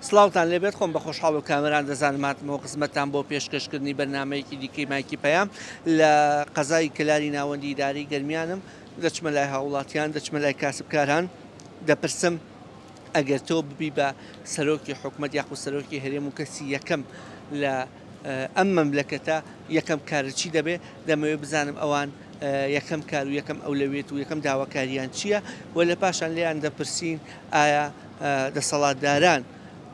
سڵاوتان لێبێت خۆم بە خۆشحاڵ و کامەران دەزانم هاتمەوە قسمەتتان بۆ پێشکەشکردنی بەرنامەیەکی دیکەی مایکی پەیام لە قەزای کلاری ناوەندی ئیداری گەرمیانم دەچمە لای هاوڵاتیان دەچمە لای کاسبکاران دەپرسم ئەگەر تۆ ببی بە سەرۆکی حکومەت یاخود سەرۆکی هەرێم و کەسی یەکەم لە ئەم مەملەکەتە یەکەم کارچی دەبێ دەمەوێت بزانم ئەوان یەکەم کار و یەکەم ئەولەوێت و یەکەم داواکاریان چییە و لە پاشان لێیان دەپرسین ئایا دەسەڵاتداران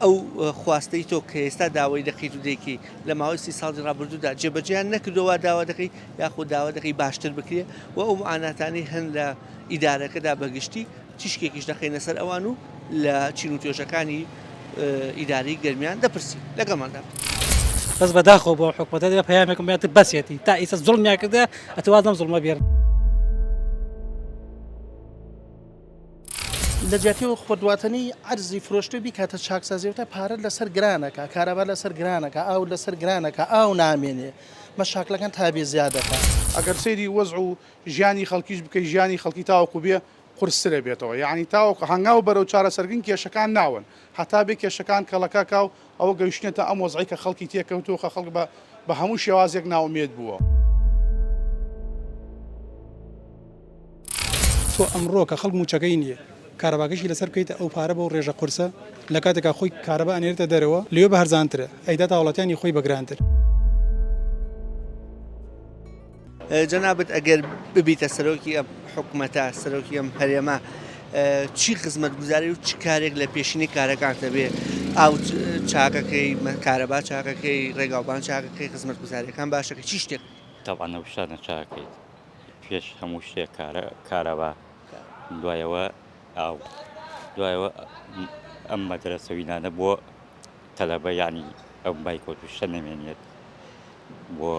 ئەو خواستەی تۆ کە ئێستا داوای دەکەیت و دەیکەی لە ماوەی 30 ساڵی ڕابردوودا جێبەجێیان نەکردەوە داوا دەکەی یاخود داوا دەکەی باشتر بکرێ و ئەو معاناتانەی هەن لە ئیدارەکەدا بەگشتی تیشکێکیش دەخینە سەر ئەوان و لە چین و توێژەکانی ئیداری گەرمیان دەپرسی لەگەڵماندا بەس بەداخۆ بۆ حکومەتە دێ پەیامێکم بێت بەسێتی تا ئیسە زوڵمیان کردە ئەتوازم زوڵمە بێر لە جیاتی خودواتنی عرضی فرۆشتوی کاتە چاکسازیوتە پارە لەسەر گرانەکە کارەبار لەسەر گرانەکە ئاو لەسەر گرانەکە ئاو نامێنێ مەشاکلەکان تابێ زیادەکە ئەگەر سەیری وەزع و ژیانی خەڵکیش بکەی ژیانی خەڵکی تاوەکو بێ قورسرە بێتەوە یعنی تاوەکو هەنگاو بەرەو چارەسەرگن کێشەکان ناون هەتا بێ کێشەکان کەڵەکە کاو ئەوە گەیشتێتە ئەم وەزعی کە خەڵکی تێکەوتوە خە خەڵک بە هەموو شێوازێک ناومێت بووە. تۆ ئەمڕۆ کە خەڵک موچەکەی نییە کارەباکەشی لەسەر بکەیتە ئەو پارە بە ڕێژە قورسە لە کاتێکا خۆی کارەبا ئەنێرێتە دەرەوە لێوە بە هەرزانترە ئەیدا تاوڵاتیانی خۆی بەگرانتر. جەنابەت ئەگەر ببیتە سەرۆکی ئەم حکومەتە سەرۆکی ئەم هەرێمە چی خزمەت گوزاری و چ کارێک لە پێشینی کارەکان دەبێ ئاو چاکەکەی کارەبا چاکەکەی ڕێگاوبان چاکەکەی خزمەت گوزاریەکان باشەکە چی شتێک تەواان ئەو شتانە چاکەیت پێش هەموو شتێک کارەبا دوایەوە ئاو دوایەوە ئەم مەدرسەوینانە بۆ تەلەبە یانی ئەو بایکۆت و شتە نەمێنێت بۆ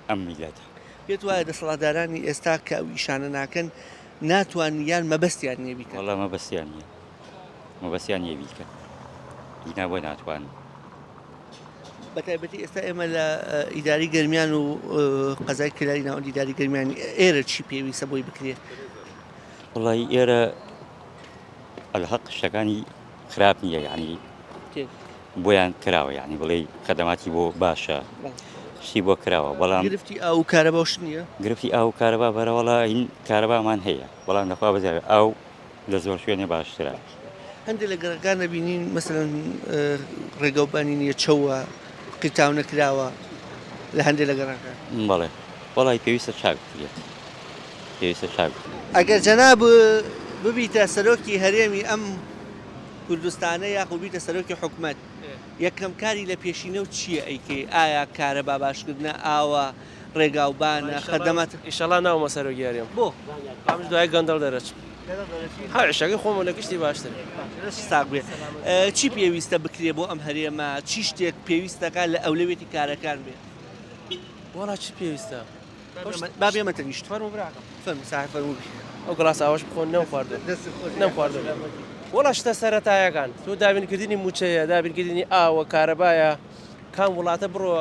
ئەم میلەتە. پێت وایە دەسەڵاتدارانی ئێستا کە ئەو ئیشانە ناکەن ناتوانیان مەبەستیان نییە بیکەن وەڵام مەبەستیان نییە مەبەستیان نییە بیکەن دینا بۆ ناتوانن. بەتایبەتی ئێستا ئێمە لە ئیداری گەرمیان و قەزای کلاری ناوەندی ئیداری گەرمیانی ئێرە چی پێویستە بۆی بکرێت؟ وڵی ئێرە ئەلحەق شتەکانی خراپ نییە یعنی بۆیان کراوە یعنی بڵێ خەدەماتی بۆ باشە شتی بۆ کراوە بەڵام گرفتی ئاو کارەباش نییە گرفتی ئاو کارەبا بەرەوەڵا این کارەبامان هەیە بەڵام دەخوا بەزیێ ئاو لە زۆر شوێنێ باشترە. هەندێک لە گەڕەکان دەبینین مەسەلەن ڕێگەوبانی نییە چەوە قیتاو نەکراوە لە هەندێک لە گەڕەکان بەڵێ وەڵی پێویستە چاک بکرێت پێویستە چاک ئەگەر جەناب ببیتە سەرۆکی هەرێمی ئەم کوردستانە یاخود بیتە سەرۆکی حکومەت یەکەم کاری لە پێشینە و چییە ئەیکەی ئایا کارەبا باشکردنە ئاوە ڕێگاوبانە خەدەمەت ئیشەڵا ناومە سەرۆکی هەرێم بۆ ئەمش دوای گەندەڵ دەرەچم هەر شەکەی خۆمە لە گشتی باشتر ساق بێ چی پێویستە بکرێ بۆ ئەم هەرێمە چی شتێک پێویستەکە لە ئەولەوێتی کارەکان بێ وەڵا چی پێویستە با بێمە تەنیشت فەرموو براکەم فەرموو ساحب فەرموو ئەو گڵاس ئاوەش بخۆن نەمخواردو وەڵا شتە سەرەتایەکان تۆ دابینکردنی موچەیە دابینکردنی ئاوە کارەبایە کام وڵاتە بڕۆ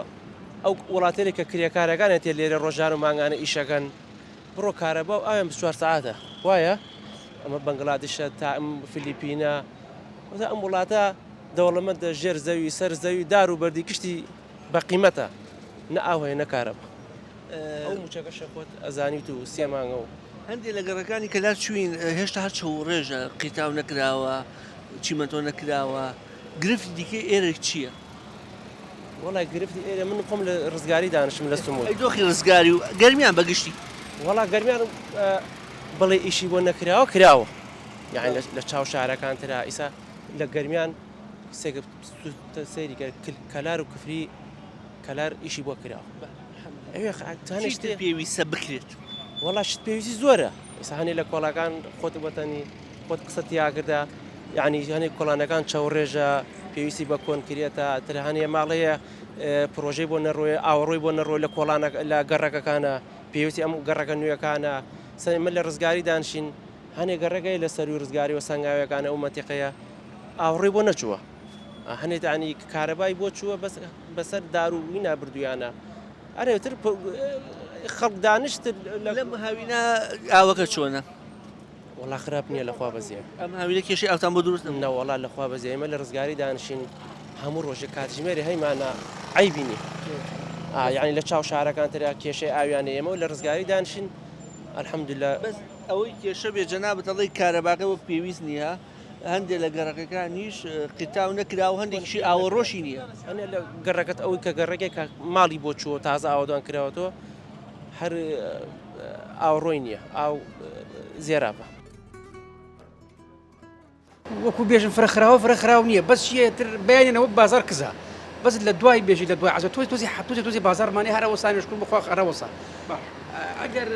ئەو وڵاتێک کە کرێکارەکانە تێ لێرە ڕۆژان و مانگانە ئیشەکەن بڕۆ کارەبا و ئاوێن 24 ساعاتە وایە ئەمە بەنگڵادیشە تا ئەم فیلیپینە ئەم وڵاتە دەوڵەمەندە ژێر زەوی سەر زەوی دار و بەردی کشتی بە قیمەتە نە ئاوهەیە نەکارەبە ئەو موچەکە شەخۆت ئەزانیت و سێ مانگە و هەندێک لە گەڕەکانی کەلار چوین هێشتا هەر چەو ڕێژە قیتاو نەکراوە چیمەتۆ نەکراوە گرفتی دیکەی ئێرە چییە؟ وڵای گرفتی ئێرە من خۆم لە ڕزگاری دانشم لە سمووی دۆخی ڕزگاری و گەرمیان بەگشتی وڵا گەرمیان بڵێ ئیشی بۆ نەکراوە کراوە یعنی لە چاو شارەکان ترا ئیسا لە گەرمیان سەیری کەلار و کفری کەلار ئیشی بۆ کراوە ئەوێ شتێ پێویستە بکرێت وڵا شت پێویستی زۆرە ئێستا هەنێ لە کۆڵەکان خۆت بەتەنی خۆت قسەتیاکردا یعنی هەنێک کۆڵانەکان چاو ڕێژە پێویستی بە کۆنکرێتە تر هەنێ ماڵەیە پرۆژەی بۆ نەڕۆی ئاوەڕۆی بۆ نەڕۆی لە کۆڵانە لە گەڕەکەکانە پێویستی ئەم گەڕەکە نوێیەکانە من لە ڕزگاری دانشین هەنێک گەڕەکەی لە سەروی ڕزگاری و سەنگاویەکانە ئەو مەتیقەیە ئاوڕێی بۆ نەچووە هەنێت عنی کارەبای بۆ چووە بەسەر دار و وی نابردویانە ئەرێتر خەڵک دانیشت لەم هاوینە ئاوەکە چۆنە وڵا خراپ نییە لەخوا بەزیێ ئەم هاویلە کێشەی ئەوتان بۆ دروست نەوەڵا لەخوا بەزیێ ئێمە لە ڕزگاری دانشین هەموو ڕۆژە کاتژمێری هەیمانە عیبینی یعنی لە چاو شارەکان تریا کێشەی ئاویانە ئێمە و لە ڕزگاری دانشین الحەمدوللا بەس ئەوەی کێشە بێ جەناب دەڵی کارەباکە بۆ پێویست نییە هەندێک لە گەڕەکەکانیش قیتاو نەکرا و هەندێکیشی ئاوەڕۆشی نییە ئەنێ لە گەڕەکەت ئەوەی کە گەڕێکی کە ماڵی بۆ چوە تازە ئاوادوان کراوەتەوە هەر ئاوڕۆی نییە ئاو زێرابە وەکو بێژم فرەخراوە نییە بەس تر بەیانێنەوە بازار کزا بەس لە دوای بێژی لە دوای عزە تۆزی بازارمانی هەرەوە سانشکن بخوا هەرەوەسا ئەگەر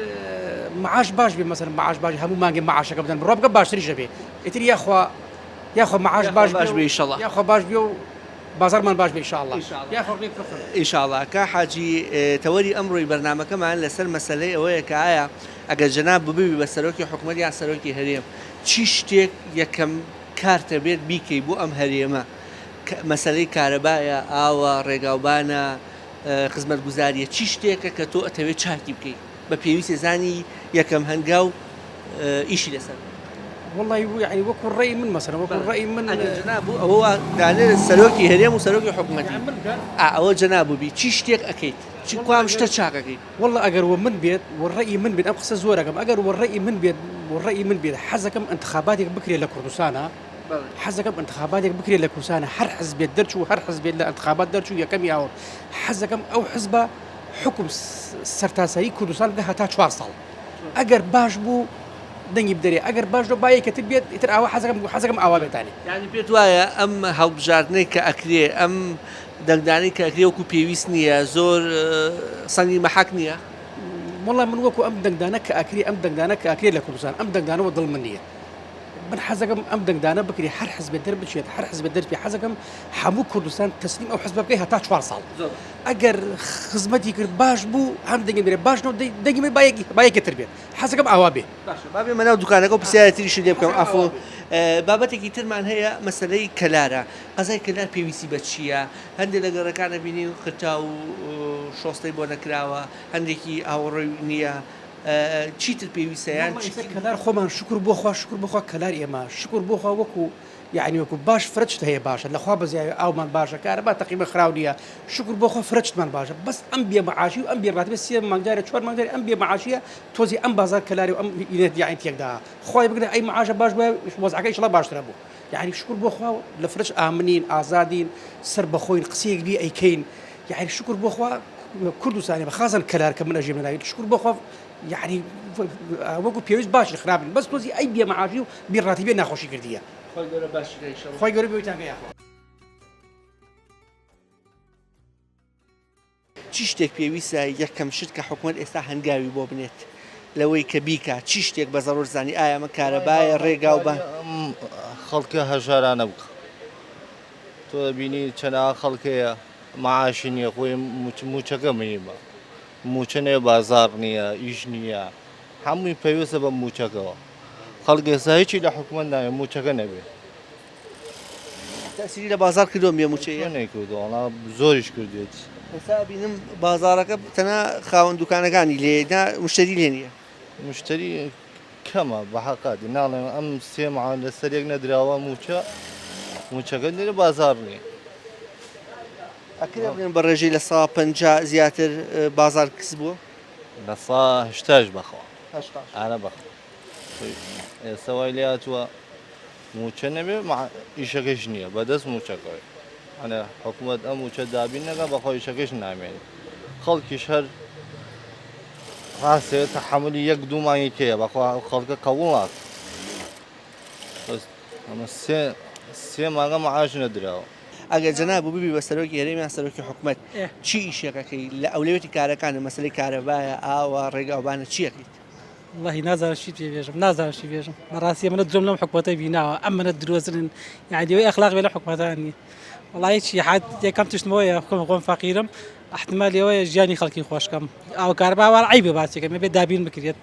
معاش باش بێ مەسەر معاش باش هەموو مانگێ معاشەکە بدەن ڕۆبگە باشتریشە بێ ئیتر یاخوا معاش باش بێ ئینشاڵڵا یاخوا باش بێ و بازارمان باش بێ ئینشاءڵڵا ئینشاءڵڵا کا حاجی تەوەری ئەمڕۆی بەرنامەکەمان لەسەر مەسەلەی ئەوەیە کە ئایا ئەگەر جەناب ببی بە سەرۆکی حکوومەت یان سەرۆکی هەرێم چی شتێک یەکەم کارتە بێت بیکەی بۆ ئەم هەرێمە مەسەلەی کارەبایە ئاوە ڕێگاوبانە خزمەتگوزاریە چی شتێکە کە تۆ ئەتەوێت چاکی بکەیت بە پێویستی زانی یەکەم هەنگاو ئیشی لەسەر والله يعني وەکو ڕێی من مەسەر وەکو ڕێی من جەناب ئەوە دانێت سەرۆکی هەرێم و سەرۆکی حکوومەتی ئەوە جەناب بووبی چی شتێک ئەەکەیت چی کوام شتە چاکەکەیت والله ئەگەر وە من بێت وڕێی من بێت ئەم قسە زۆرەکەم ئەگەر وڕێی من بێت حەزەکەم انتخاباتێک بکرێت لە کوردستانە حەزەکەم انتخاباتێک بکرێت لە کوردستانە هەر حزبێت دەرچوو هەر حزبێت لە انتخابات دەرچوو یەکەمی ئاوە حەزەکەم ئەو حزبە حکم سەرتاسایی کوردستان بکە هەتا 4 ساڵ ئەگەر باش بوو دەنگی بدەرێ ئەگەر باش دۆ بایەکەتر بێت ئیتر ئاوا حەزەکەم ئاوا بێتانی یعنی پێت وایە ئەم هەڵبژاردنەی کە ئەکرێ ئەم دەنگدانەی کە ئەکرێ وەکو پێویست نییە زۆر سەنگی مەحەک نییە وڵام من وەکو ئەم دەنگدانە کە ئەکرێ لە کوردستان ئەم دەنگدانەوە دڵ من نییە من حەزەکەم ئەم دەنگدانە بکری هەر حزبێت دەربچێت هەر حزبێت دەربێ حەزەکەم هەموو کوردستان تەسلیم ئەو حزب بکەی هەتا 4 ساڵ ئەگەر خزمەتی کرد باش بوو هەم دەنگی بێت باشنەوە دەنگی بایەکێتر بێت حەزەکەم ئاوا بێ بابێ مەناو دوکانەکە و پرسیارەتیشی لێ بکەم ئافۆ بابەتێکی ترمان هەیە مەسلەی کەلارە قەزای کەلار پێویستی بە چییە هەندێک لە گەڕەکانە بینی ختا و شۆستەی بۆ نەکراوە هەندێکی ئاوەڕۆی نییە چیتر پێویستیان کەلار خۆمان شکر بۆخوا کەلار ئێمە شکر بۆخوا وەکو یعنی وەکو باش فرچت هەیە باشە لەخوا بەزیاوی ئاومان باشە کارەبا تەقیبە خراو نییە شکر بۆخوا فرچتمان باشە بەس ئەم بێمەعاشی و ئەم بێڕاتبێت 3 مانگجارە 4 مانگجارە ئەم بێمەعاشیە تۆزی ئەم بازار کەلاری و ئەم یعنی تێکدا خۆی بگرێ ئەی معاشە باش بە وەزعەکە ئیشڵا باشترە بوو یعنی شکر بۆخوا لە فرچ ئامنین ئازادین سەر بەخۆین قسەیەک بی ئەیکەین یعنی شکر بۆخوا کوردستانی بەخازن کەلار کە من ئەژێ مناویت شکر بۆخوا يعني وەکو پێویست باشی خراپن بەس تۆزی ئەی بێمەعاشی و بیڕاتی بێ ناخۆشی کردیە خۆی گەورە بێتانگە یاخوا چی شتێک پێویستە یەکەم شت کە حکوومەت ئێستا هەنگاوی بۆ بنێت لەوەی کە بیکە چی شتێک بە زەڕۆر زانی ئایا ئەمە کارەبایە ڕێگا و بە خەڵکە هەژارانە بکە تۆ بینی چەنە خەڵکەیە معاشی نییە خۆی موچەکە منیبە موچە نێ بازار نییە ئیش نییە هەمووی پێویستە بە موچەکەەوە خەڵک ئێستا هیچی لە حکوومەت ناوێ موچەکە نەبێ تەسیری لە بازار کردووە مێ موچەیە نەیکردووە زۆریش کردێت ئێستا بینم بازارەکە تەنە خاوەن دوکانەکانی لێ مشتری لێ نییە مشتری کەمە بە حەقاتی ناڵێم ئەم سێمەعان لەسەرێک نەدراوە موچەکە لێرە بازار نییە ئەکرێ بڵێن بە ڕێژەی لە 150 زیاتر بازار کەس بووە لە 180 بەخەوە ئارە بەخۆ ئێستا وای لێ هاتووە موچە نەبێ ئیشەکەش نییە بەدەست موچەکەی ئەنە حکوومەت ئەم موچە دابین نەکە بەخۆ ئیشەکەش نامێنێت خەڵکیش هەر ڕاستێت تەحەمولی 1-2 مانگێکەیە بەخوا خەڵکە قبوڵ ناکە ئەمە سێ مانگە معاش نەدراوە ئەگەر جەناب بوو ببی بە سەرۆکی هەرێمیان سەرۆکی حکوومەت چی ئیشێکەکەی لە ئەولێتی کارەکانە مەسلەی کارەبایە ئاوە ڕێگاوبانە چیەکەیت والله نازانم چی پێ بێژم نازانم چی بێژم بەڕاستی منە درۆم لەم حکوومەتە بیناوە ئەم منە درۆزن یعنی دەوەی ئەخلاق بێ لە حکوومەتانی والله هیچی حد یەکەم تشتمەوەیە خۆم فەقیرم احتمال ئەوەیە ژیانی خەڵکی خۆشکەم ئەو کارەباوە عیبێ باسێکەکە بێ دابین بکرێت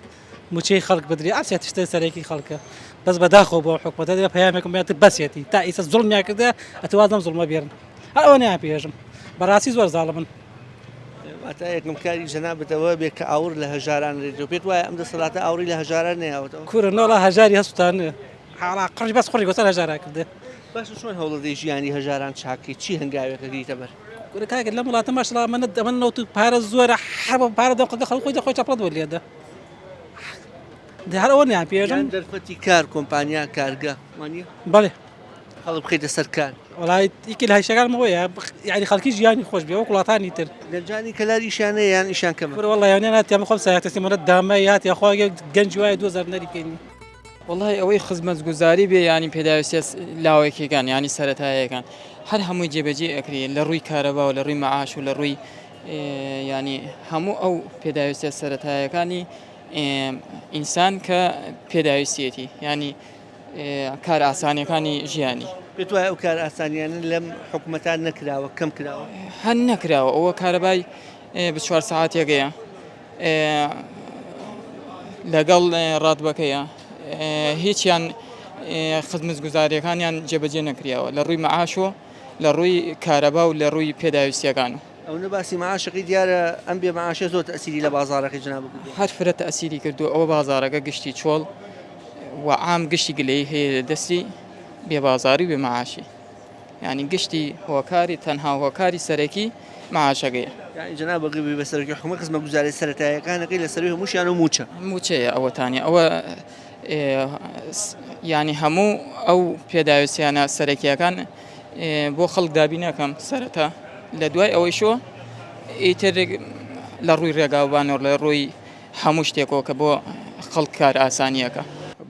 موچەی خەڵک بدرێ ئەسێت تشتە سەرێکی خەڵکە بەس بەداخۆ بۆ حکوومەتە دێ پەیامێکم بێت بەسێتی تا ئیسە زوڵمیان کردە ئەتوازم زوڵمە بێرن هەر ئەوە نیان پێژم بەڕاستی زۆر زاڵە من ئەتا یەکەم کاری جەنابەتەوە بێت کە ئاور لە هەژاران ڕێتەوە پێت وایە ئەم دەسەڵاتە ئاوری لە هەژاران نەیاوەتەوە کورە نۆڵە هەژاری هەستانە حاڵا قڕی بەس خۆری گۆسەر هەژارا کردێ باش چۆن هەوڵەدەی ژیانی هەژاران چاکەی چی هەنگاوێکە گریتە بەر کورە کاکرد لە وڵاتە ماشڵا ئەمە نەوت و پارە زۆرە حەبە پارە دەقەکە خەڵکۆی دەخۆی چاپڵەت بۆ لێدە هەر ئەوە نیان پێژم دەرفەتی کار کۆمپانیا کارگە وانە بەڵێ هەڵ بخەیتە سەر کار وڵای ئیکی لە هەیشەکانمەوەیە یعنی خەڵکی ژیانی خۆش بێ وەک وڵاتانی تر لەنجانی کەلاریشانەیە یان ئیشان کەمە کورە وەڵای یانیان هاتیان بخۆم سایەتەسیمەرە دامای هاتی خۆی گەنج وایە 2000 نەری پێنی والله ئەوەی خزمەتگوزاری بێ ینی پێداویستە لاوەکیەکان ینی سەرەتایەکان هەر هەمووی جێبەجێ ئەکرێن لە ڕووی کارەبا و لە ڕووی مەعاش و لە ڕووی ینی هەموو ئەو پێداویستە سەرەتایەکانی ئینسان کە پێداویستێتی ینی کار ئاسانیەکانی ژیانی پێت وایە ئەو کار ئاسانیانە لەم حکوومەتان نەکراوە کەم کراوە هەر نەکراوە ئەوە کارەبای بە 4 ساعاتێکەیە لەگەڵ ڕاتبەکەیە هیچیان خزمەت گوزاریەکانیان جێبەجێ نەکریاوە لە ڕووی مەعاشۆ لە ڕووی کارەبا و لە ڕووی پێداویستیەکان ئەو نەباسی مەعاشەکەی دیارە ئەم بێ مەعاشە زۆر تەسیری لە بازاڕەکەی جناب بکردو هەر فرە تەسیری کردو ئەوە بازارەکە گشتی چۆڵ و عام گشتی گلەی هەیە دەستی بێبازاری و بێمەعاشی ینی گشتی هۆکاری تەنها هۆکاری سەرەکی مەعاشەکەیە جناب بەگەبی بەسەرکی حکومەت خزمەت گوزاری سەرەتاییەکانەکەی لەسەروی هەمووشیان و موچە موچەیە ئەوەتانی ئەوە ینی هەموو ئەو پێداویستیانە سەرەکیەکان بۆ خەڵک دابی نەکەم سەرەتا لە دوای ئەوەی شۆ ئیتر لە ڕووی ڕێگاوبانەوە لە ڕووی هەموو شتێکەوە کە بۆ خەڵک کار ئاسانیەکە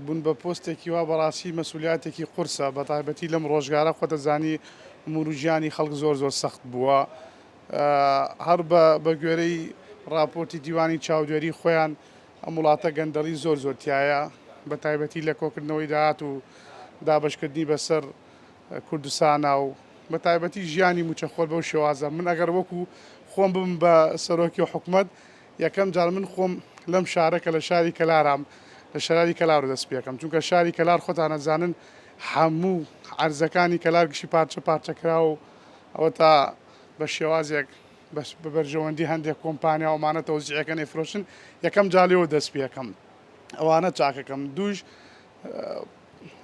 بوون بە پۆستێکی وا بەڕاستی مەسئولیاتێکی قورسە بە تایبەتی لەم ڕۆژگارە خۆ دەزانی مروژیانی خەڵک زۆر سەخت بووە هەر بە گوێرەی راپۆرتی دیوانی چاودێری خۆیان ئەم وڵاتە گەندەڵی زۆر تایە بە تایبەتی لە کۆکردنەوەی داهات و دابشکردنی بەسەر کوردستانە و بە تایبەتی ژیانی موچەخۆر بەو شێوازە من ئەگەر وەکو خۆم بم بە سەرۆکی حکومەت یەکەم جار من خۆم لەم شارەکە لە شاری کەلارام لە شاری کەلار دەست پێکەم چونکە شاری کەلار خۆتان نەزانن هەموو عەرزەکانی کەلار گشتی پارچەکرا و ئەوە تا بە شێوازێک بە بەرژەوەندی هەندێک کۆمپانیا ومانە تەوزیعەکە نەیفرۆشن یەکەم جالیەوە دەست پێکەم ئەوانە چاکەکەم دووش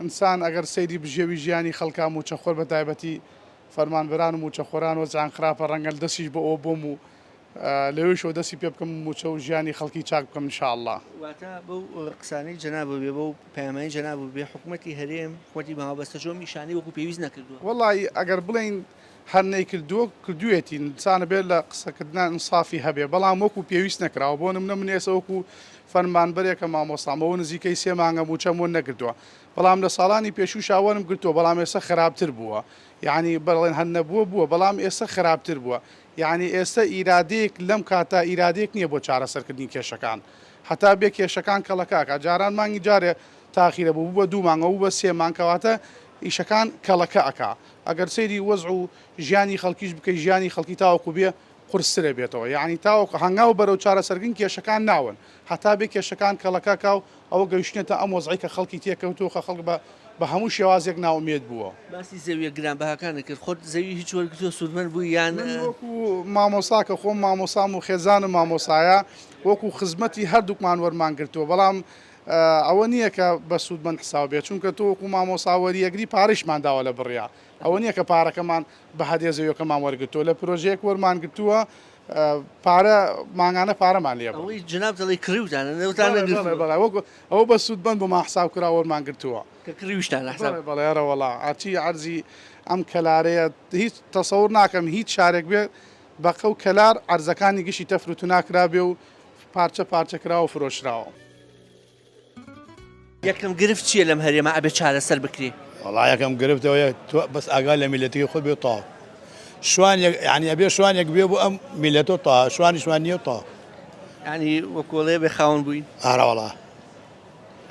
ئینسان ئەگەر سەیری بژێوی ژیانی خەڵکا موچەخۆر بە تایبەتی فەرمانبەران و موچەخۆران وەزعان خراپە ڕەنگەل دەستیش بە ئەوە بۆم و لەوێشەوە دەستی پێ بکەم موچە و ژیانی خەڵکی چاک بکەم انشاءالله واتە بەو قسانەی جەناب بێ بەو پەیامەی جەناب بێ حکوومەتی هەرێم خۆتی ماوەبەستەژۆ میشانی وەکو پێویست نەکردووە وەڵی ئەگەر بڵین هەر نەیکردووە کردوێتی انسانە بێت لە قسەکردن ئینسافی هەبێ بەڵام وەکو پێویست نەکراوە بۆ نمونە من ئێستا وەکو فەرمانبەرێکە مامۆستامەوە نزیکەی 3 مانگە موچەم وە نەکردووە بەڵام لە ساڵانی پێشوو شاوەرم گرتووە بەڵام ئێستا خراپتر بووە یعنی بەڵێن هەر نەبووە بەڵام ئێستا خراپتر بووە یعنی ئێستا ئیرادەیەک لەم کاتا ئیرادەیەک نییە بۆ چارەسەرکردنی کێشەکان هەتا بێ کێشەکان کەڵەکاکە جاران مانگی جارێ تاخیرە بوو بە 2 مانگە و بە 3 مانگکەواتە ئیشەکان کەڵەکە ئەکا ئەگەر سەیری وەزع و ژیانی خەڵکیش بکەی ژیانی خەڵکی تاوەکو بێ قورسرە بێتەوە یعنی تاوەکو هەنگاو بەرەو چارەسەرگرن کێشەکان ناون هەتا بێ کێشەکان کەڵەکە کاو ئەوە گەیشتێتە ئەم وەزعی کە خەڵکی تێکەوتوە خە خەڵک بە هەموو شێوازێک ناومێت بووە باسی زەویە گرانبەهاکانە کرد خۆت زەوی هیچ وەرگتووە سوودمەند بووی یان وەکو مامۆساکە خۆم مامۆسام و خێزانم مامۆسایە وەکو خزمەتی هەردووکمان وەرمان گرتووە بەڵام ئەوە نییە کە بە سوودمەند حساب بێت چونکە تۆ وەکو مامۆساوەریەگری پارەشمان داوە لە بڕیا ئەوە نییە کە پارەکەمان بە هەدێ زەویەکەمان وەرگتووە لە پرۆژەیەک وەرمان گرتووە پارە مانگانە پارەمان لێ ئەوەی جناب دەڵی کڕیوتانە نەوتانە ئەوە بە سوودمەند بۆ ماحساب کرا وەرمان گرتووە کە کڕیوشتان حساب بەڵێرە وەڵا ئاچی عەرزی ئەم کەلارەیە هیچ تەسەور ناکەم هیچ شارێک بێت بەقە و کەلار عەرزەکانی گشتی تەفروت و ناکرا بێ و پارچەکراوە و فرۆشراوە یەکەم گرفت چییە لەم هەرێمە ئەبێ چارەسەر بکرێ وڵا یەکەم گرفتەوە بەس ئاگا لە میلەتی خۆ بێ تا شوان ینی ئەبێ شوانێک بێ بۆ ئەم میلەتۆ تا شوان نییە تا ینی وەکۆڵێ بێ خاون بووین ئارەوەڵا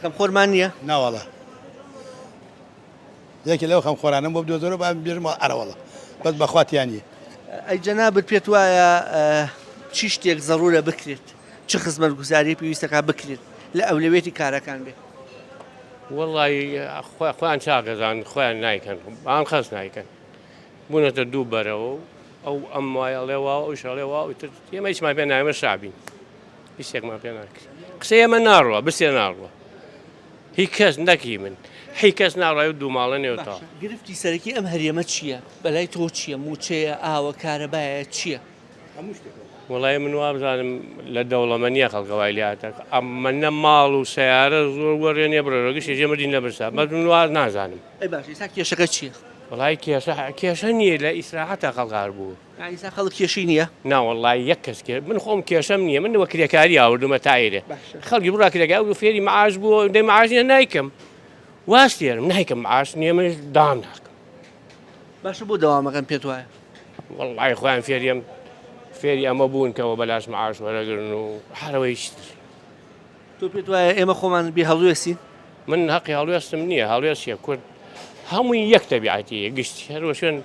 خەم خۆرمان نییە ناوەڵە یەکی لەو خەم خۆرانم بۆ بدۆزۆرە با بێژم ئەرەوەڵە بەس بەخواتیانی ئەی جەنابت پێت وایە چی شتێک زەڕورە بکرێت چ خزمەت گوزاری پێویستەکە بکرێت لە ئەولەوێتی کارەکان بێ وڵی خۆیان چاگەزان خۆیان نایکەن ئان خەست نایکەن بوونەتە دوو بەرەوە و ئەو ئەم وایەڵێەوە ئەوش ئەڵێەوە ئێمە هیچمان پێ نایمە شعبین هیچێکمان پێ ناکرد قسە ئێمە ناڕوە بسێ ناڕوە هیچ کەس نەکی من هیچ کەس ناڕای و دووماڵە نێوتەوە گرفتی سەرەکی ئەم هەریەمە چییە؟ بەلای تۆ چییە؟ موچەیە، ئاوە، کارەبایە چییە؟ وڵای من وابزانم لە دەوڵەمەنیە خەڵکەوای لاتە ئەمەە ماڵ و سیارە زۆر وەڕێنێ بڕێڕۆگەش ێژێمەدین لە برسا بەنوار نازانم ئەی باش ئێستا کێشەکە چییە؟ وڵای کێشە نییە لە ئیسراحەتە خەڵکار بوو ئیسا خەڵک کێشی نییە؟ ناوەڵای یەک کەس من خۆم کێشەم نییە من وە کرێکاری ئاوردمە تایرێ خەڵکی بڕا کرێکا و فێری معاش بووە دەی معاشیە نایکەم واستێرم نایکەم معاش نییە منش دام ناکەم باشە بۆ دەوامەکەم پێت وایە وڵای خۆیان فێری ئەمە بوون کەەوە بەلاش معاش وەرەگرن و هەرەوەی تۆ پێت وایە ئێمە خۆمان بێ هەڵوێستین؟ من حەقی هەڵوێستم نییە هەڵوێستیە کورد هەمووی یەک تەبیعەتی گشتی هەروە شوێن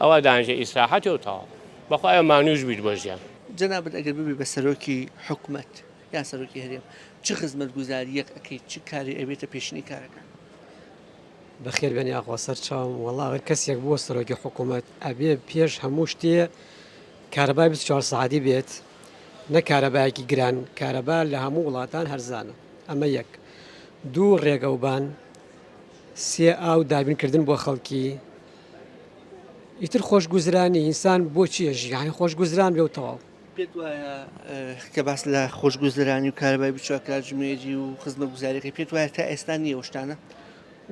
ئەوە دانژە ئیسراحەتی و تاوە بەخوایە مانوش بیت بۆ ژیان جەنابەت ئەگەر ببی بە سەرۆکی حکوومەت یان سەرۆکی هەرێم چ خزمەتگوزاریەک ئەەکەیت چ کاری ئەبێتە پێشنی کارەکان؟ بەخێر بێنی ئاخوا سەر چاوم وەڵاغ کەسێک بۆ سەرۆکی حکوومەت ئەبێ پێش هەموو شتێ کارەبای 24 ساعتی بێت نە کارەبایەکی گران کارەبا لە هەموو وڵاتان هەرزانە ئەمە یەک دوو ڕێگەوبان سێ ئاو دابینکردن بۆ خەڵکی ئیتر خۆشگوزرانی ئینسان بۆ چیە ژیانی خۆشگوزران بێ و تەواو پێت وایە کە باس لە خۆشگوزرانی و کارەبای بچووکاتژمێری و خزمەتگوزاریەکەی پێت وایە تا ئێستا نییە ئەو شتانە؟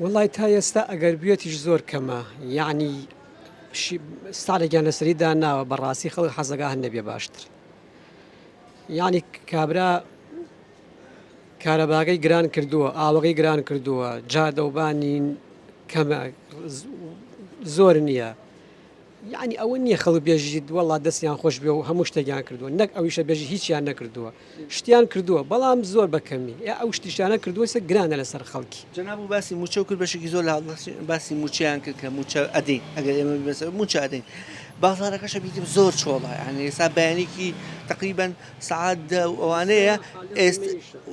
وڵای تا ئێستا ئەگەر بێتیش زۆر کەمە یعنی ساڵێکیان لەسەریدا ناوە بەڕاستی خەڵک حەزەکە هەن نەبێ باشتر یعنی کابرا کارەباگەی گران کردووە ئاوەکەی گران کردووە جادەوبانی کەمە زۆر نییە یعنی ئەوە نییە خەڵک بێژیت وەڵا دەستیان خۆش بێ و هەموو شتێکیان کردووە نەک ئەویشە بێژی هیچیان نەکردووە شتیان کردووە بەڵام زۆر بەکەمی ئەو شتیشانە کردووە سە گرانە لەسەر خەڵکی جەناب و باسی موچە و کرد بەشێکی زۆر لە باسی موچیان کرد کە موچە ئەدەین ئەگەر ئێمە موچە ئەدەین بازارەکەشە بیتم زۆر چۆڵە یعنی ئێستا بەیانێکی تقریبان سعات ئەوانەیە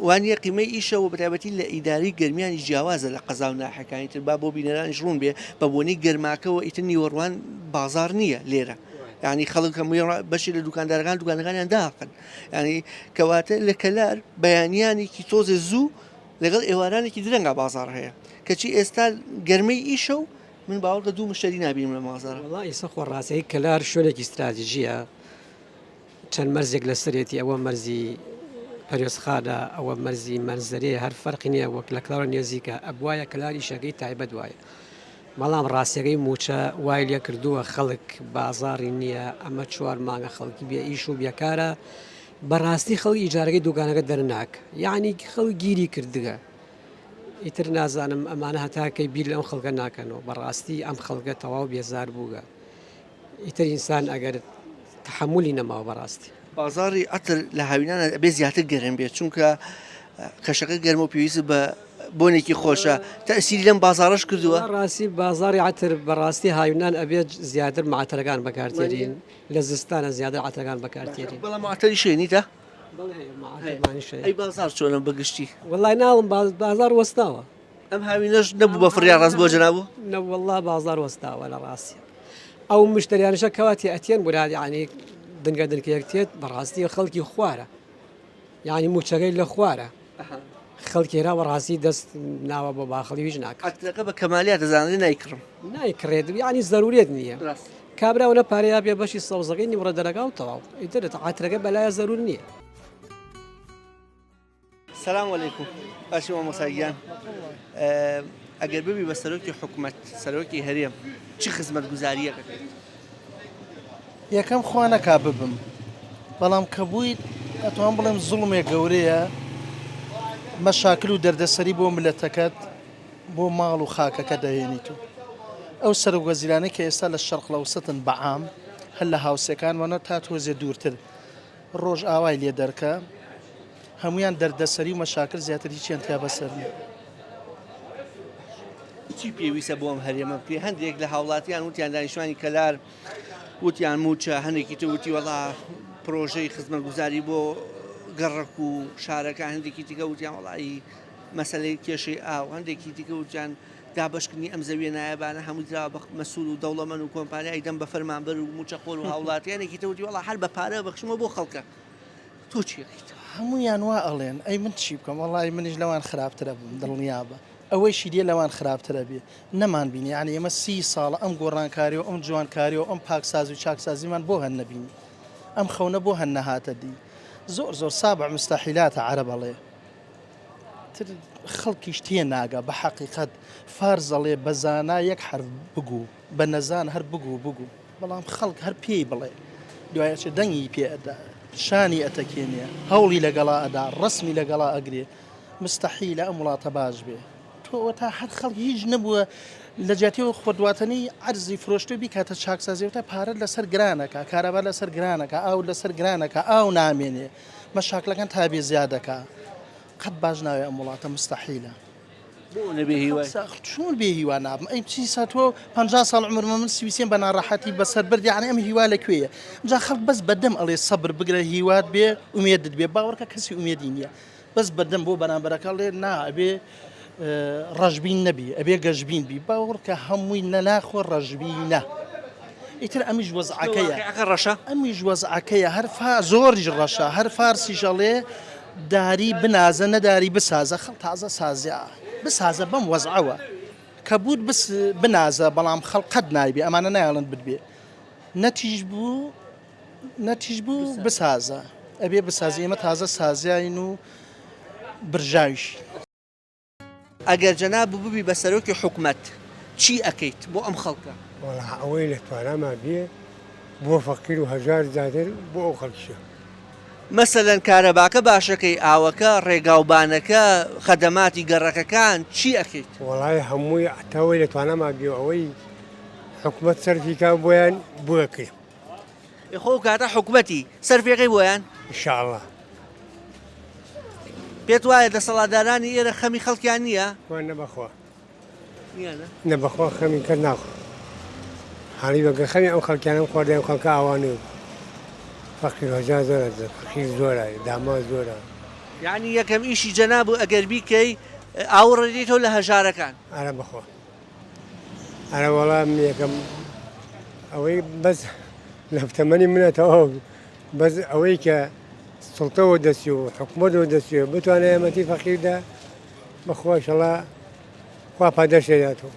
وانە قیمەی ئیشەوە بەتابەتی لە ئیداری گەرمیانی جیاوازە لە قەزا و ناحەکانی تر با بۆ بینەرانیش ڕوون بێ بە بۆنەی گەرماکەەوە ئیتر نیوەڕوان بازار نییە لێرە ینی خەڵک بەشی لە دوکاندارەکانیان داقن ینی کەواتە لە کەلار بەیانیانێکی تۆزە زوو لەگەڵ ئێوارانێکی درەنگە بازار هەیە کەچی ئێستا گەرمەی ئیشە و من باوەڕکە دوو مشتری نبینم لە مازارە وڵی ئێستا خۆڕاستەی کەلار شوێنێکی استراتیژیە چەند مەرزێک لە سەرێتی ئەوە مەرزی پەرێزخانە ئەوە مەرزی مەرزەرێ هەر فەرقی نییە وەک لە کلااو نێزیکە ئەبواە کلاری شەکەی تایبەت وایە بەڵام ڕاستیەکەی موچە وای لێ کردووە خەڵک بازاری نییە ئەمە 4 مانگە خەڵکی بێ ئیش و بێکارە بەڕاستی خەڵکی ئیجارەکەی دوکانەکە دەرناک یعنی خەڵک گیری کردگە ئیتر نازانم ئەمانە هەتاکەی بیر لەم خەڵکە ناکەنەوە بەڕاستی ئەم خەڵکە تەواو بێزار بووگە ئیتر ئینسان ئەگەر تحملی نەماوە بەڕاستی بازاری ئەتر لە هاوینانە بێ زیاتر گەرم بێت چونکە کەشەکە گەرم و پێویست بە بۆنێکی خۆشە تەسیری لەم بازارش کردووە ڕاستی بازاری عتر بەڕاستی هاوینان ئەبێت زیاتر معتەرەکان بەکارتێرین لە زستانە زیاتر عتەکان بەکارتێرین بەڵام معتەری شوێنیتە ئەی بازار چۆنم بەگشتی وڵای ناڵم بازار وەستاوە ئەم هاوینەش نەبوو بە فڕیا ڕاست بۆ جەنابوو نەوەڵا بازار وەستاوە لە ڕاستی ئەو مشتریانشە کەواتی ئەتێن براد ینی دنگە دنکەیەکتێت بەڕاستی خەڵکی خوارە یعنی موچەکەی لە خوارە خەڵکێرا بەڕاستی دەست ناوە بۆ باخەڵیویش ناکەەکە بە کەمالیات دەزانانی نایکڕم نایکڕێت ینی زەرورێت نییە کابراونە پارەیە بێ بەشی سەوزەکەی نیوڕە دەرەگا و تەواو ئیترێت عاترەکە بەلایە زەرور نییە. سلام علیکم باشی مامۆساگیان ئەگەر ببی بە سەرۆکی حکوومەت سەرۆکی هەرێم چی خزمەتگوزاریەکەکەیت؟ یەکەم خوا نەکا ببم بەڵام کە بوویت ئەتوان بڵێم زوڵمێک گەورەیە مەشاکل و دەردەسەری بۆ ملەتەکەت بۆ ماڵ و خاکەکە دەهێنیت و ئەو سەرۆکوەزیرانەی کە ئێستا لە شەرق لەوسەتن بەعام هەر لە هاوسەکانوانە تا تۆزێ دوورتر ڕۆژ ئاوای لێ دەرکە هەمویان دەردەسەری و مەشاکل زیاتر هیچیان تیا بەسەر نیە. چی پێویستە بۆ ئەم هەرێمە بکرێ؟ هەندێک لە هاوڵاتیان وتیان دانیشتوانی کەلار وتیان موچە هەندێکی تر وتی وەڵا پرۆژەی خزمەتگوزاری بۆ گەڕک و شارەکە هەندێکی دیکە وتیان وڵی مەسەلەی کێشەی ئاو هەندێکی دیکە وتیان دابشکردنی ئەم زەویە نایەبانە هەمووی درا بە مەسوول و دەوڵەمەند و کۆمپانیای دەم بە فەرمانبەر و موچەخۆر و هاوڵاتیانێکی تەوتی وەڵا هەر بە پارە بەخشمە بۆ خەڵکە تۆ چیەکەیت هەمویان وا ئەڵێن ئەی من چی بکەم وەڵی منیش لەوان خراپترە بووم دڵنیابە ئەوەیشی دێ لەوان خراپترە بێ نەمان بینی یعنی ئێمە 30 ساڵە ئەم گۆڕانکاری و ئەم جوانکاری و ئەم پاکسازی و چاکسازیمان بۆ هەن نەبینی ئەم خەونە بۆ هەن نەهاتە دی زۆر سابع مستحیلاتە عەرەبەڵێ خەڵکیش تێ ناگا بە حەقیقەت فارزەڵێ بە زانا یەک حرف بگو بە نەزان هەر بگو بەڵام خەڵک هەر پێی بڵێ دوایەچێ دەنگی پێئەدا شانی ئەتەکێنێ هەوڵی لەگەڵا ئەدا ڕسمی لەگەڵا ئەگرێ مستحیلە ئەم وڵاتە باش بێ تۆ تا هەر خەڵک هیچ نەبووە لە جاتیەوە خۆدواتنی عەرزی فرۆشتۆ بیکاتە چاکسازیەوە پارە لەسەر گرانەکە کارەبا لەسەر گرانەکە ئاو لەسەر گرانەکە ئاو نامێنێ مەشاکلەکان تابێ زیادەکە قەت باش ناوێ ئەم وڵاتە مستحیلە چۆن بێ هیوا نابم ئەی چی ساتۆ 50 ساڵ عمرمە من سویسێن بە ناڕەحەتی بەسەر بردی یعنی ئەم هیوا لەکوێیە جا خەڵک بەس بەدەم ئەڵێ سەبر بگرە هیوات بێ ئومێدت بێ باوەڕکە کەسی ئومێدی نییە بەس بەدەم بۆ بەرامبەرەکە لێ نا ئەبێ ڕەشبین نەبی ئەبێ گەشبین بی باوەڕکە هەمووی نەناخۆ ڕەشبینە ئیتر ئەمیش وەزعەکەیە ڕەشە ئەمیش وەزعەکەیە هەرفا زۆریش ڕەشە هەر فارسیش ئەڵێ داری بنازە نەداری بسازە خەڵ تازە سازیە بسازە بەم وەزعەوە کە بود بنازە بەڵام خەڵ قەت نایبێ ئەمانە نایڵن بدبێ نەتیژ بوو بسازە ئەبێ بسازی ئێمە تازە سازیاین و برژاویش ئەگەر جەناب ببی بە سەرۆکی حکومەت چی ئەەکەیت بۆ ئەم خەڵکە ئەوەی لە توانامان بێ بۆ فەقیر و هەژار زیاتر بۆ ئەو خەڵکیشە مەسەلەن کارەباکە باشەکەی ئاوەکە ڕێگاوبانەکە خەدەماتی گەڕەکەکان چی ئەەکەیت وەڵای هەمووی ئەتاوەی لە توانامان بێ ئەوەی حکومەت سەرفیکا بۆیان بووەکەی خۆ کاتە حکومەتی سەرفێکەی بۆیان ئینشاءڵڵا پێت وایە دەسەڵاتدارانی ئێرە خەمی خەڵکیان نییە نەبەخوا نەبەخوا خەمی کرد ناخۆ حاڵی بەگە خەمی ئەم خەڵکیانم خواردیان خەڵکە ئاوانێ فەقیر هەژار زۆرە فەقیر زۆرە داما زۆرە یعنی یەکەم ئیشی جەناب و ئەگەر بیکەی ئاوڕێدیتەوە لە هەژارەکان ئارە بخوا ئارە وەڵام یەکەم ئەوەی بەس لە تەمەنی منەتەوە بەس ئەوەی کە سڵتەوە دەستی و حکومەتەوە دەستێ بتوانێت ئەمەتی فەقیردا بەخوا ئینشەڵا خوا پاداشێداتەوە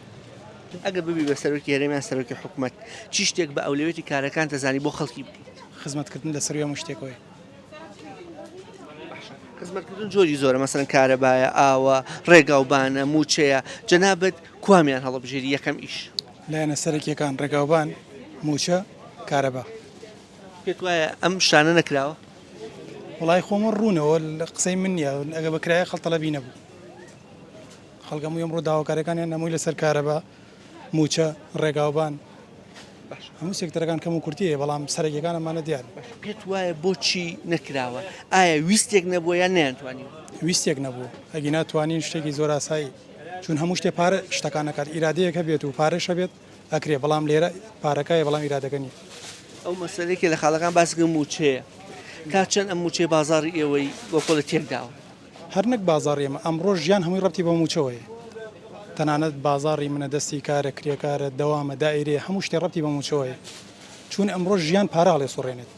ئەگەر ببی بە سەرۆکی هەرێمیان سەرۆکی حکومەت چی شتێک بە ئەولوێتی کارەکان دەزانی بۆ خەڵکی بکەیت خزمەتکردن لەسەر هەموو شتێکەوەی خزمەتکردن جۆری زۆرە مەسەن کارەبایە ئاوە ڕێگاوبانە موچەیە جەنابەت کووامیان هەڵەبژێری یەکەم ئیش لایەنە سەرەکیەکان ڕێگاوبان موچە کارەبا پێت وایە ئەم شانە نەکراوە وڵای خۆمە ڕوونەوە لە قسەی من نیە ئەگە بەکرایە خەڵتەڵەبی نەبوو خەڵگەمووی ئەمڕۆ داواکارەکانیان نەمووی لەسەر کارەبا موچە ڕێگاوبان هەموو سێکتەرەکان کەم و کورتیە بەڵام سەرەکیەکانەمانە دیار پێت وایە بۆچی نەکراوە ئایا ویستێک نەبووە یان نەیانتوانی ویستێک نەبوو ئەگی ناتوانین شتێکی زۆر ئاسایی چون هەموو شتێ پارە شتەکانەکات ئیرادەیەکە بێت و پارەشە بێت ئەکرێ بەڵام لێرە پارەکەیە بەڵام ئیرادەکە نیە ئەو مەسەلێکی لە خاڵەکان باسگە موچەیە تا چەند ئەم موچێ بازاڕی ئێوەی بۆکۆڵە تێکداوە هەر نەک بازاڕی ئێمە ئەمڕۆ ژیان هەمووی ڕەتی بە موچەوەیە تەنانەت بازاڕی منە دەستی کارە کرێکارە دەوامە دائیرێ هەموو شتێ ڕەتی بە موچەوەیە چون ئەمڕۆ ژیان پارە هەڵێ سوڕێنێت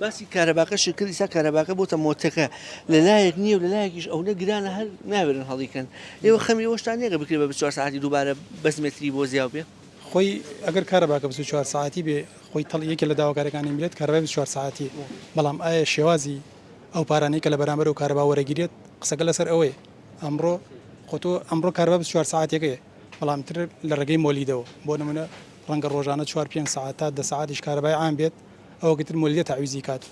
باسی کارەباکەشی کرد ئیسا کارەباکە بۆتە مۆتەکە لەلایەک نییە و لەلایەکیش ئەو نەگرانە هەر ناوێرن هەڵیکەن ئێوە خەمی ئەوشتان نییە بکرێ بە 24 ساعتی دووبارە بەزمێتری بۆ زیاو بێ خۆی ئەگەر کارەباکە 24 ساعتی بێ خۆی یەکێ لە داواکارەکانی میلێت کارەبای 24 ساعتی بەڵام ئایا شێوازی ئەو پارانەی کە لە بەرامبەر و کارەبا وەرەگیرێت قسەکە لەسەر ئەوەیە ئەمڕۆ خۆتۆ ئەمڕۆ کارەبا 24 ساعتێکەیە بەڵام تر لە ڕێگەی مۆلیدەوە بۆ نمونە ڕەنگە ڕۆژانە 4-5 ساعت تا 10 ساعتیش کارەبای عام بێت ئەوە گەتر مۆلیدە تعویزی کات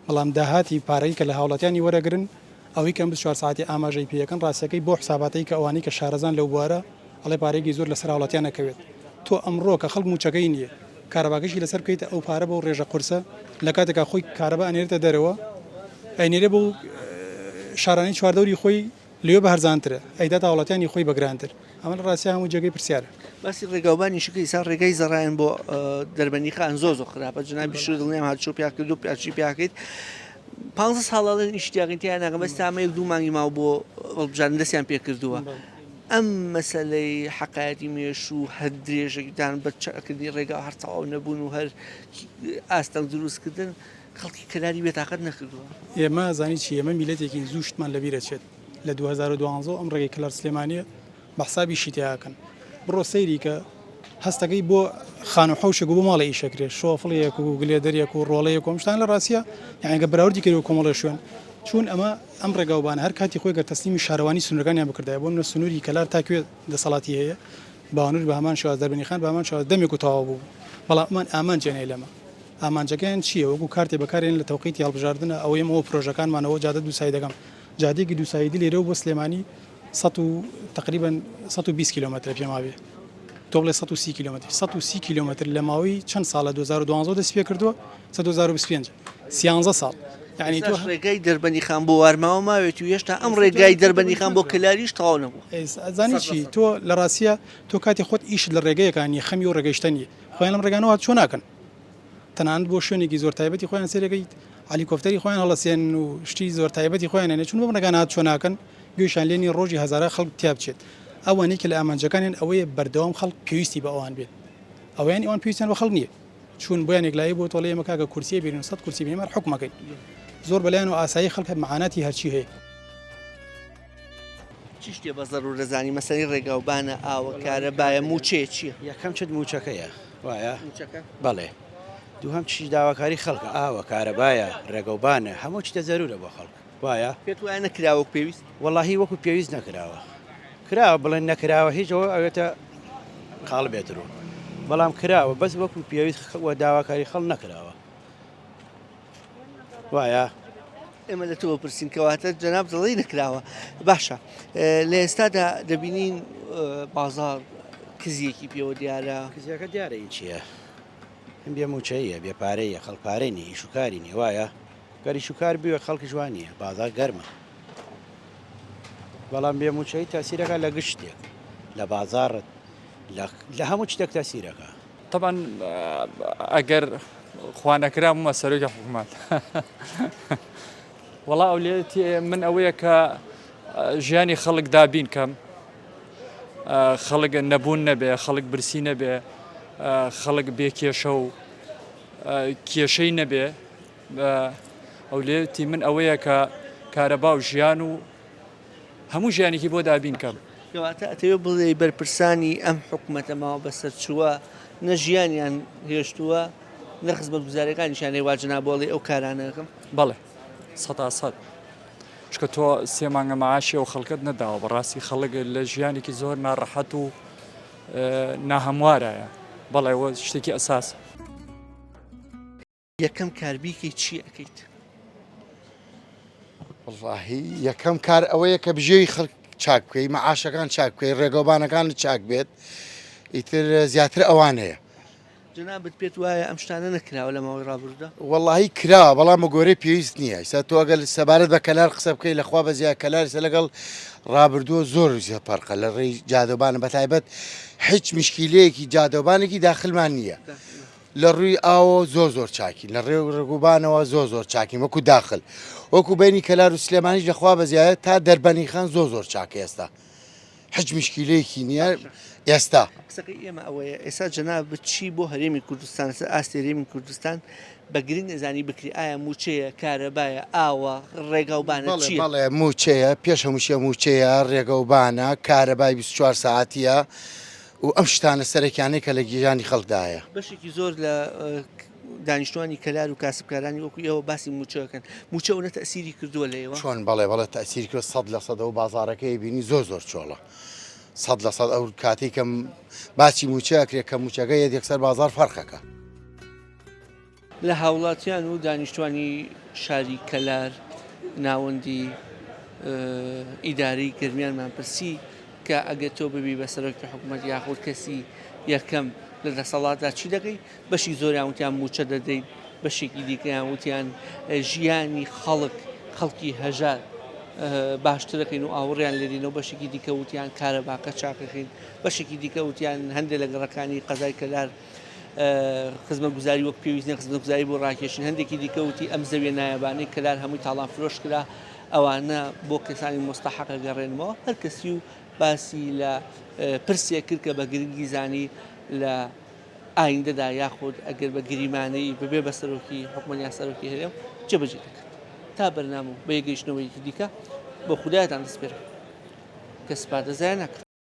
بەڵام داهاتی پارەی کە لە هاوڵاتیانی وەرەگرن ئەوەی کەم 24 ساعتی ئاماژەی پێەکەن ڕاستەکەی بۆ حساباتەی کە ئەوانی کە شارەزان لەو بوارە ئەڵێ پارێکی زۆر لەسەر هاوڵاتیان نەکەوێت تۆ ئەمڕۆ کە خەڵک موچەکەی نییە کارەباکەشی لەسەر بکەیتە ئەو پارە بۆ ڕێژە قورسە لە کاتێکا خۆی کارەبا ئەنێرێتە دەرەوە ئەینێرە بۆ شارانەی چواردەوری خۆی لێو بە هەرزانترە ئەیدا هاوڵاتیانی خۆی بەگرانتر ئەمە لە ڕاستی هەموو جێگەی پرسیارە باسی ڕێگاوبانی شکە ئیسا ڕێگەی زەڕایەن بۆ دەربەندیخان زۆ خراپە جنابی شو دڵنیام هاتچۆ پیاکرد و پیاچی پیاکەیت 500 ساڵەڵێن ئیشتیاقین تیان ناگەم بەس تامەیەک دوو مانگی ماوە بۆ هەڵبژاردن دەستیان پێ کردووە ئەم مەسلەی حقایەتی مێش و هەر درێژێکدان بە چاکردنی ڕێگا هەر تەواو نەبوون و هەر ئاستەنگ دروستکردن خەڵکی کەلاری بێتاقەت نەکردووە. ئێمە زانی چی ئێمە میلەتێکی زووشتمان لەبیرە چێت لە 2012 ئەم ڕێگەی کلەر سلێمانیە بە حسابی شیتیاکەن بڕۆ سەیری کە هەستەکەی بۆ خان و حەوشێک بۆ ماڵی ئیشەکرێت شۆفڵەیەک و گلێدەریەک و ڕۆڵەیەک کۆمشتان لە ڕاستیە یعنی گە بەراوردی کردەوە کۆمەڵە شوێن چون ئەمە ئەم ڕێگاوبانە هەر کاتی خۆی گە تەسلیمی شارەوانی سنوورەکانیان بکردای بۆ منە سنووری کەلار تاکوێ دەسەڵاتی هەیە باوانور بە هەمان شێواز دەربەنی خان بە هەمان شێواز دەمێک و تەواو بوو بەڵام ئەمان ئامانجێنەی لەمە ئامانجەکەیان چییە وەکو کارتێ بەکارێن لە تەوقیتی هەڵبژاردنە ئەو ئێمەوە پرۆژەکانمانەوە جادە دووسایی دەکەم جادێکی دووسایدی لێرە بۆ سلێمانی تقریبا 120 کیلومتر پێما بێ تۆ بڵێ 130 کیلومتر 130 کیلومتر لە ماوەی چەند ساڵە 2012 دەست پێ کردووە 2025 13 ساڵ یعنی تۆ ڕێگای دەربەنی خان بۆ وارماوە ماوێت و هێشتا ئەم ڕێگای دەربەنی خان بۆ کلاریش تەواو نەبوو زانی چی تۆ لە ڕاستیە تۆ کاتی خۆت ئیش لە ڕێگەیەکانی خەمی و ڕێگەیشتنی خۆیان لەم ڕێگانەوە چۆن ناکەن تەنانەت بۆ شوێنێکی زۆر تایبەتی خۆیان سێرەکەیت هەلیکۆپتەری خۆیان هەڵەسێن و شتی زۆر تایبەتی خۆیان هێنێ چون بۆ ڕێگانات چۆن ناکەن گوێشان لێنی ڕۆژی هەزارە خەڵک تیا بچێت ئەوانەی کە لە ئامانجەکانیان ئەوەیە بەردەوام خەڵک پێویستی بە ئەوان بێت ئەویان ئەوان پێویستیان بە خەڵک نییە چون بۆیان یەکلایی بۆ تۆڵی ئێمە کاکە کورسیە بێنن 100 کورسی بێنمە حکومەکەی زۆر بەلایەن و ئاسایی خەڵک معاناتی هەرچی هەیە چی شتێ بە زەڕوو دەزانی مەسەلەی ڕێگاوبانە ئاوە کارەبایە موچەیە چییە؟ یەکەم چت موچەکەیە وایە بەڵێ دووهەم چی داواکاری خەڵکە ئاوە کارەبایە ڕێگەوبانە هەموو چتە زەرورە بۆ خەڵک وایە پێت وایە نەکراوە پێویست وەڵاهی وەکو پێویست نەکراوە کراوە بڵێن نەکراوە هیچەوە ئەوێتە قاڵ بێتەوە بەڵام کراوە بەس وەکو پێویست وە داواکاری خەڵ نەکراوە وایە ئێمە لە تۆ پرسین کەواتە جەناب دڵی نەکراوە باشە لە ئێستادا دەبینین بازار کزیەکی پێوە دیارە کزیەکە دیارە هیچ چییە ئەم بێ موچەیە بێپارەیە خەڵپارەی نیە ئیشوکاری نیە وایە گەری شوکار بووە خەڵکی جوانیە بازار گەرمە بەڵام بێ موچەی تاسیرەکە لە گشتێک لە بازارت لە هەموو شتێک تاسیرەکە طبعا ئەگەر خوانەکرا بوومە سەرۆکی حکوومەت وەڵا ئەولێتی من ئەوەیە کە ژیانی خەڵک دابین کەم خەڵک نەبوون نەبێ خەڵک برسی نەبێ خەڵک بێ کێشە و کێشەی نەبێ ئەولێتی من ئەوەیە کە کارەبا و ژیان و هەموو ژیانێکی بۆ دابین کەم کەواتە ئەتەوێ بڵێ بەرپرسانی ئەم حکوومەتەماوە بەسەرچووە نە ژیانیان هێشتووە نە خزمەت گوزارەکانیشان هێوا جەنابۆڵی ئەو کارانەکەم بەڵێ 100% چکە تۆ سێ مانگە مەعاشی ئەو خەڵکت نەداوە بەڕاستی خەڵک لە ژیانێکی زۆر ناڕەحەت و ناهەموارایە بەڵێ ئەوە شتێکی ئەساس یەکەم کاربیکەی چی ئەەکەیت؟ وەڵاهی یەکەم کار ئەوەیە کە بژێوی خەڵک چاک بکەی مەعاشەکان چاک بکەی ڕێگەوبانەکان چاک بێت ئیتر زیاتر ئەوانەیە جنابت پێت وایە ئەم شتانە نەکراوە لە ماوەی ڕابردوودا وەڵاهی کراوە بەڵام بە گۆرەی پێویست نییە ئێستا تۆ ئەگەر سەبارەت بە کەلار قسە بکەی لەخوا بە زیاد کەلار لەگەڵ ڕابردووە زۆر زیاد پەرقە لە ڕێی جادۆبانە بەتایبەت هیچ مشکیلەیەکی جادۆبانێکی داخلمان نییە لە ڕووی ئاوە زۆر چاکی لە ڕێو ڕێگوبانەوە زۆر چاکی وەکو داخل وەکو بینی کەلار و سلێمانیش لەخوا بە زیاد تا دەربەنی خان زۆر چاکە ئێستا هیچ مشکیلەیەکی نییە ئێستا قسەکەی ئێمە ئەوەیە ئێستا جەناب چی بۆ هەرێمی کوردستان ئاستی هەرێمی کوردستان بە گرنگ نەزانی بکری ئایا موچەیە کارەبایە ئاوە ڕێگاوبانە چییە؟ بەڵێ موچەیە پێش هەمووشیە موچەیە ڕێگەوبانە کارەبای 24 ساعتیە و ئەم شتانە سەرەکیانەی کە لە گیژانی خەڵکدایە بەشێکی زۆر لە دانیشتوانی کەلار و کاسبکارانی وەکو ئێوە باسی موچەکەن موچەونە تەسیری کردووە لەێوە چۆن بەڵێ تەسیری کرد 100% و بازارەکەی بینی زۆر چۆڵە 100% ئەو کاتی کەم باسی موچەکرێت کە موچەکە یەکسەر بازار فەرقەکە لە هاوڵاتیان و دانیشتوانی شاری کەلار ناوەندی ئیداری گرمیانمان پرسی کە ئەگە تۆ ببی بە سەرۆکی حکوومەت یاخود کەسی یەکەم لە دەسەڵاتدا چی دەکەی بەشی زۆریان وتیان موچە دەدەین بەشێکی دیکەیان وتیان ژیانی خەڵکی هەژار باشترەکەین و ئاوڕیان لێرینەوە بەشێکی دیکە وتیان کارەباکە چاکەکەین بەشێکی دیکە وتیان هەندێک لە گەڕەکانی قەزای کەلار خزمەت گوزاری وەک پێویستە خزمەت گوزاری بۆ ڕاکێشن هەندێکی دیکە وتی ئەم زەویە نایەبانەی کەلار هەمووی تاڵان فرۆش کرا ئەوانە بۆ کەسانی مستەحەقە گەڕێنەوە هەر کەسی و باسی لە پرسێک کرد کە بە گرنگی زانی لە ئایندەدا یاخود ئەگەر بە گریمانەی ببێ بە سەرۆکی حکومەت یا سەرۆکی هەرێم جێبەجێ دەکرد تا بەرنامە و بە یەگەیشتنەوەیکی دیکە بۆ خودایەتان دەسپێرم کە سپادەزای نەکرد.